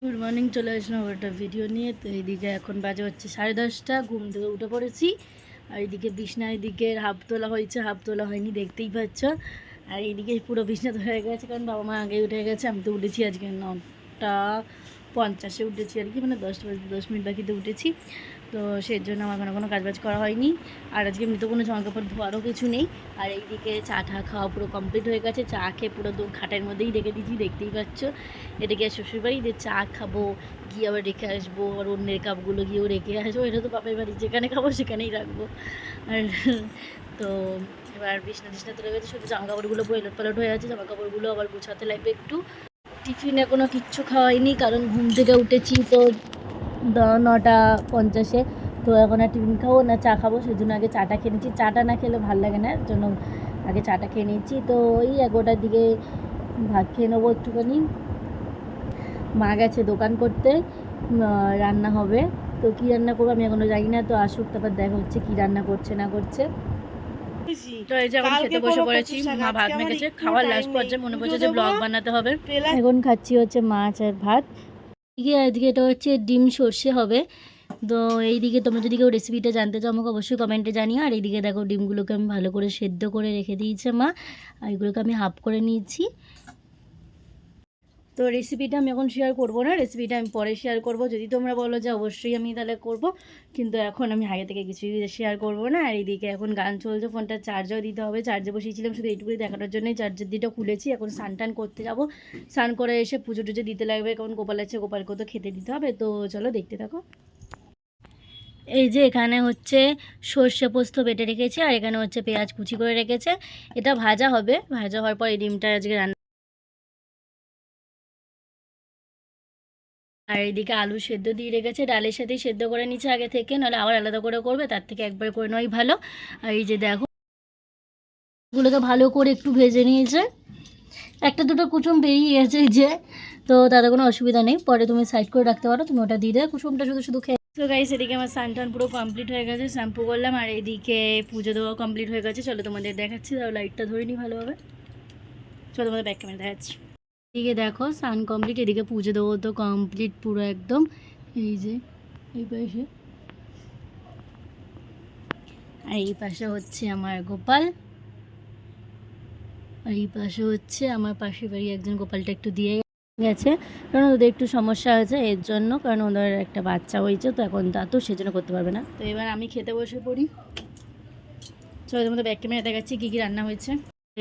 Good morning, চলে আসলাম একটা video নিয়ে। তো এইদিকে এখন বাজে হচ্ছে 10:30, ঘুম থেকে উঠে পড়েছি। আর এইদিকে বিছনা এদিকে হাফ তোলা হয়েছে, হাফ তোলা হয়নি দেখতেই পাচ্ছ। আর এইদিকে পুরো বিছনা হয়ে গেছে, কারণ বাবা মা আগে উঠে গেছে। আমি তো উঠেছি আজকে 9:50 উঠেছি আর কি, মানে 10টা বাজতে 10 মিনিট বাকিতে উঠেছি। তো সেই জন্য আমার কোনো কাজবাজ করা হয়নি। আর আজকে এমনি তো কোনো জামা কাপড় ধোয়ারও কিছু নেই। আর এইদিকে চা খাওয়া পুরো কমপ্লিট হয়ে গেছে। চা খেয়ে পুরো খাটের মধ্যেই রেখে দিয়েছি, দেখতেই পাচ্ছ। এটাকে শ্বশুরবাড়ি দিয়ে চা খাবো, গিয়ে আবার রেখে আসবো, আর অন্যের কাপগুলো গিয়েও রেখে আসবো। এটা তো বাপের বাড়ি, যেখানে খাবো সেখানেই রাখবো। আর তো এবার বিছনা তুলে গেছে, শুধু জামা কাপড়গুলো এলোট পালট হয়ে আছে। জামা কাপড়গুলো আবার গুছাতে লাগবে একটু। টিফিনে কোনো কিচ্ছু খাওয়াইনি, কারণ ঘুম থেকে উঠেছি তো 9:50। তো এখন আর টিফিন খাবো না, চা খাবো। সেই জন্য আগে চাটা খেয়ে নিচ্ছি। চাটা না খেলে ভালো লাগে না, এর জন্য আগে চাটা খেয়ে নিচ্ছি। তো ওই 11টার দিকে ভাত খেয়ে নেবো একটুখানি। মা গেছে দোকান করতে, রান্না হবে। তো কী রান্না করবো আমি এখনও জানি না। তো আসুক, তারপর দেখা হচ্ছে কী রান্না করছে না করছে। তো এই যে এখন খেতে বসে পড়েছি। মা ভাত মেখেছে, খাওয়ার লাস্ট পর্যায়ে মনে পড়ছে যে ব্লগ বানাতে হবে। এখন খাচ্ছি হচ্ছে মাছ আর ভাত। এদিকে এটা হচ্ছে ডিম সর্ষে হবে। তো এইদিকে তোমরা যদি কেউ রেসিপিটা জানতে চাও আমাকে অবশ্যই কমেন্টে জানিও। আর এইদিকে দেখো ডিমগুলোকে আমি ভালো করে সেদ্ধ করে রেখে দিয়েছে মা, আর এগুলোকে আমি হাফ করে নিয়েছি। তো রেসিপিটা আমি এখন শেয়ার করব না, রেসিপিটা আমি পরে শেয়ার করব। যদি তোমরা বলো যে অবশ্যই আমি তাহলে করব, কিন্তু এখন আমি আগে থেকে কিছুই শেয়ার করব না। আর এইদিকে এখন গান চলছে, ফোনটা চার্জও দিতে হবে। চার্জে বসিয়েছিলাম শুধু এইটুকুই দেখানোর জন্যই, চার্জের দিটা খুলেছি। এখন স্নান করতে যাব, স্নান করে এসে পুজো টুজো দিতে লাগবে, কারণ গোপাল আছে, গোপালকেও তো খেতে দিতে হবে। তো চলো দেখতে থাকো। এই যে এখানে হচ্ছে সর্ষে পোস্ত বেটে রেখেছে, আর এখানে হচ্ছে পেঁয়াজ কুচি করে রেখেছে। এটা ভাজা হবে, ভাজা হওয়ার পর এই ডিমটা আজকে রান্না। আর এইদিকে আলু সেদ্ধ দিয়ে রেখেছে, ডালের সাথেই সেদ্ধ করে নিচ্ছে আগে থেকে, নাহলে আবার আলাদা করে করবে, তার থেকে একবার করে নেওয়াই ভালো। আর এই যে দেখো এগুলোকে ভালো করে একটু ভেজে নিয়েছে। একটা দুটো কুচুম বেরিয়ে গেছে যে, তো তাতে কোনো অসুবিধা নেই, পরে তুমি সাইড করে রাখতে পারো। তুমি ওটা দিয়ে দেবে, কুসুমটা শুধু শুধু খেয়ে। তো গাইস এদিকে আমার স্নান পুরো কমপ্লিট হয়ে গেছে, শ্যাম্পু করলাম। আর এইদিকে পুজো দেওয়া কমপ্লিট হয়ে গেছে। চলো তোমাদের দেখাচ্ছি, তাও লাইটটা ধরে নিই ভালোভাবে। চলো তোমাদের ব্যাক ক্যামেরা দেখাচ্ছি। এদিকে দেখো স্নান কমপ্লিট, এদিকে পুজো দেবো তো কমপ্লিট পুরো একদম। এই যে এই পাশে, আর এই পাশে হচ্ছে আমার গোপাল, আর এই পাশে হচ্ছে আমার পাশের বাড়ি একজন গোপালটা একটু দিয়ে গেছে, কারণ ওদের একটু সমস্যা হয়েছে এর জন্য, কারণ ওদের একটা বাচ্চা হয়েছে, তো এখন তা তো সেজন্য করতে পারবে না। তো এবার আমি খেতে বসে পড়ি। চলো তোমাদের ব্যাক ক্যামেরা দেখাচ্ছি কী কী রান্না হয়েছে।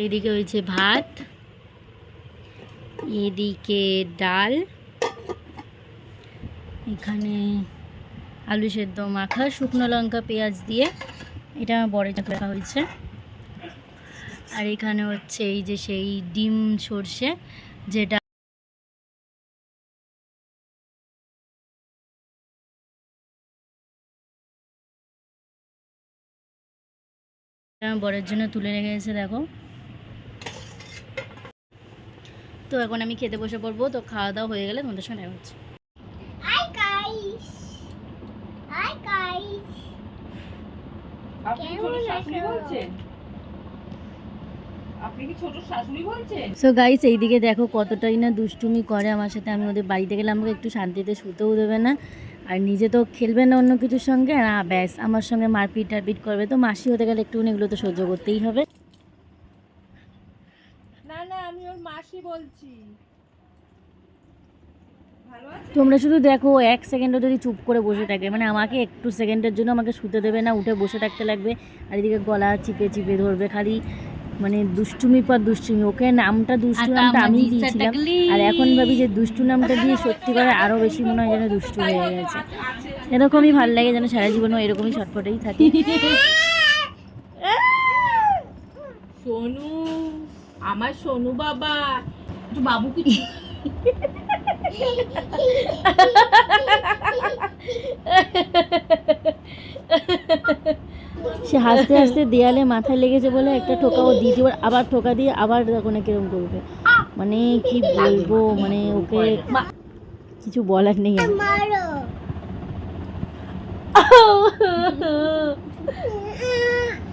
এইদিকে হয়েছে ভাত, এদিকে ডাল, এখানে আলু সেদ্ধ মাখা শুকনো লঙ্কা পেঁয়াজ দিয়ে, এটা আমার বড় রাখা হয়েছে। আর এখানে হচ্ছে এই যে সেই ডিম সর্ষে, যেটা বরের জন্য তুলে রেখে গেছে দেখো। তো এখন আমি খেতে বসে পড়বো। তো খাওয়া দাওয়া হয়ে গেলে তোমাদের সঙ্গে দেখা হচ্ছে। সো গাইস এইদিকে দেখো কতটাই না দুষ্টুমি করে আমার সাথে। আমি ওদের বাড়িতে গেলে আমাকে একটু শান্তিতে শুতেও দেবে না, আর নিজে তো খেলবে না অন্য কিছুর সঙ্গে, না ব্যাস আমার সঙ্গে মারপিট টারপিট করবে। তো মাসি হতে গেলে একটুখানি এগুলো তো সহ্য করতেই হবে। না না, আমি ওর মাসি বলছি। তোমরা শুধু দেখো 1 সেকেন্ডও যদি চুপ করে বসে থাকে, মানে আমাকে একটু সেকেন্ডের জন্য আমাকে শুতে দেবে না, উঠে বসে থাকতে লাগবে। আর এদিকে গলা চিপে চিপে ধরবে খালি, মানে দুষ্টুমি পর দুষ্টুমি। ওকে নামটা দুষ্টু নামটা আমি দিয়েছিলাম, আর এখন ভাবি যে দুষ্টু নামটা দিয়ে সত্যি করে আরও বেশি মনে হয় যেন দুষ্টু হয়ে গেছে। এরকমই ভালো লাগে, যেন সারা জীবনও এরকমই ছটফটেই থাকে। সোনু, আমার সোনু বাবা, বাবু কি সে হাসতে হাসতে দেয়ালে মাথায় লেগেছে বলে একটা ঠোকা ও দিয়ে দিবার, আবার ঠোকা দিয়ে আবার দেখো না কিরম করবে, মানে কি বলবো, মানে ওকে কিছু বলার নেই।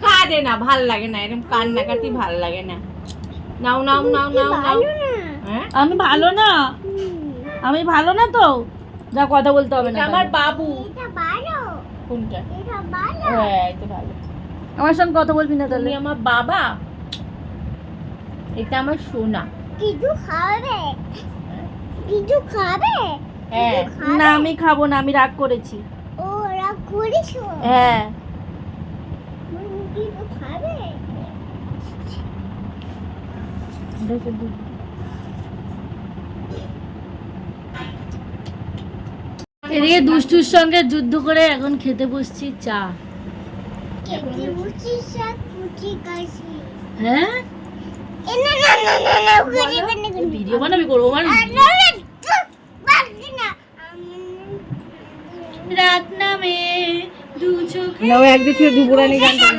কাঁদে না, ভাল লাগে না এরকম কান্নাকাটি, ভাল লাগে না। নাও নাও নাও নাও নাও। আমি ভালো না, আমি ভালো না তো, যা কথা বলতে হবে না। এটা আমার বাবু। এটা ভালো, কোনটা? এটা ভালো। হ্যাঁ এটা ভালো। আমার সঙ্গে কথা বলবি না তাহলে? তুমি আমার বাবা, এটা আমার সোনা। কিছু খাবে? কিছু খাবে? হ্যাঁ। না আমি খাবো না, আমি রাগ করেছি। ও রাগ করিস? হ্যাঁ কিছু খাবে? এদিকে দুষ্টুর সঙ্গে যুদ্ধ করে এখন খেতে বসছি চা। খেতে বসিস আর কুচি কাশি। হ্যাঁ এ না না না না না করে করে করে। ভিডিও বানাবি, করবো মানে রাত নামে দু চোখে নাও একদিন শুধু দুপুরানি গান গাই।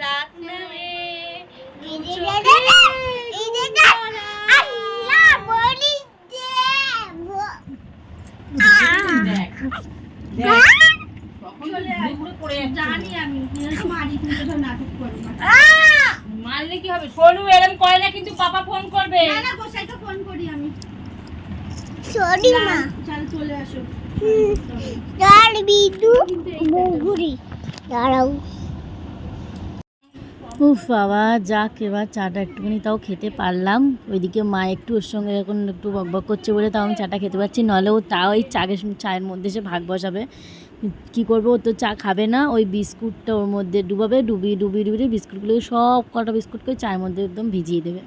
রাত নামে দেখ দেখ কখন দুপুরে পড়ে জানি আমি মারি, কিন্তু তো নাটক করবো না। মারলে কি হবে? সোনু এরকম করে না কিন্তু পাপা ফোন করবে। না গোসাইকে ফোন করি আমি। সরি মা, চল চলে আসো। তার বিদু মুগুরি দাঁড়াও। উফ বাবা, যাক এবার চাটা একটুখানি তাও খেতে পারলাম। ওইদিকে মা একটু ওর সঙ্গে এখন একটু বকবক করছে বলে তাও আমি চাটা খেতে পারছি, নাহলে ও তাও ওই চায়ের মধ্যে সে ভাগ বসাবে। কী করবো, ও তো চা খাবে না, ওই বিস্কুটটা ওর মধ্যে ডুবাবে, ডুবিয়ে বিস্কুটগুলো সব কটা বিস্কুট করে চায়ের মধ্যে একদম ভিজিয়ে দেবে।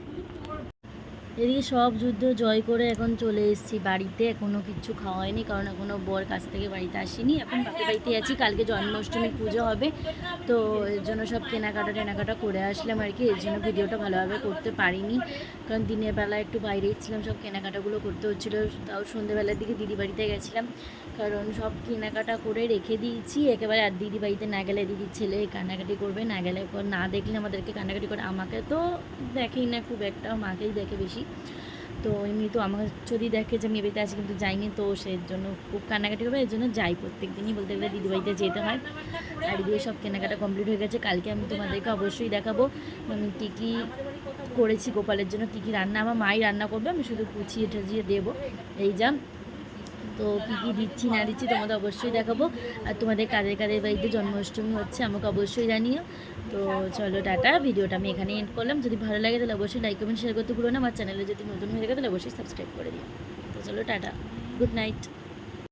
এদিকে সব যুদ্ধ জয় করে এখন চলে এসেছি বাড়িতে। এখনও কিচ্ছু খাওয়া হয়নি, কারণ এখনও বর কাছ থেকে বাড়িতে আসেনি। এখন বাপের বাড়িতে আছি, কালকে জন্মাষ্টমীর পুজো হবে, তো এর জন্য সব কেনাকাটা করে আসলাম আর কি। এর জন্য ভিডিওটা ভালোভাবে করতে পারিনি, কারণ দিনের বেলা একটু বাইরেই ছিলাম, সব কেনাকাটাগুলো করতে হচ্ছিলো। তাও সন্ধ্যেবেলার দিকে দিদি বাড়িতে গেছিলাম, কারণ সব কেনাকাটা করে রেখে দিয়েছি একেবারে। আর দিদি বাড়িতে না গেলে দিদির ছেলে কান্নাকাটি করবে, না গেলে না দেখলে আমাদেরকে কান্নাকাটি করে। আমাকে তো দেখেই না খুব একটা, মাকেই দেখে বেশি। তো এমনি তো আমাকে যদি দেখে যে আমি এ বাড়িতে আছি কিন্তু যাইনি, তো সেই জন্য খুব কান্নাকাটি করবে। এর জন্য যাই, প্রত্যেক দিনই বলতে গেলে দিদি বাড়িতে যেতে হয়। আর এদিকে সব কেনাকাটা কমপ্লিট হয়ে গেছে। কালকে আমি তোমাদেরকে অবশ্যই দেখাবো আমি কী কী করেছি গোপালের জন্য, কী কী রান্না। আমার মাই রান্না করবে, আমি শুধু কুচিয়ে ঠাচিয়ে দেবো, এই যা। তো কী কী দিচ্ছি না দিচ্ছি তোমাদের অবশ্যই দেখাবো। আর তোমাদের কাদের বাড়িতে জন্মাষ্টমী হচ্ছে আমাকে অবশ্যই জানিও। তো চলো টাটা, ভিডিওটা আমি এখানে এন্ড করলাম। যদি ভালো লাগে তাহলে অবশ্যই লাইক কমেন্ট শেয়ার করতে ভুলো না। আমার চ্যানেলে যদি নতুন হয়ে থাকে তাহলে অবশ্যই সাবস্ক্রাইব করে দিও। তো চলো টাটা, গুড নাইট।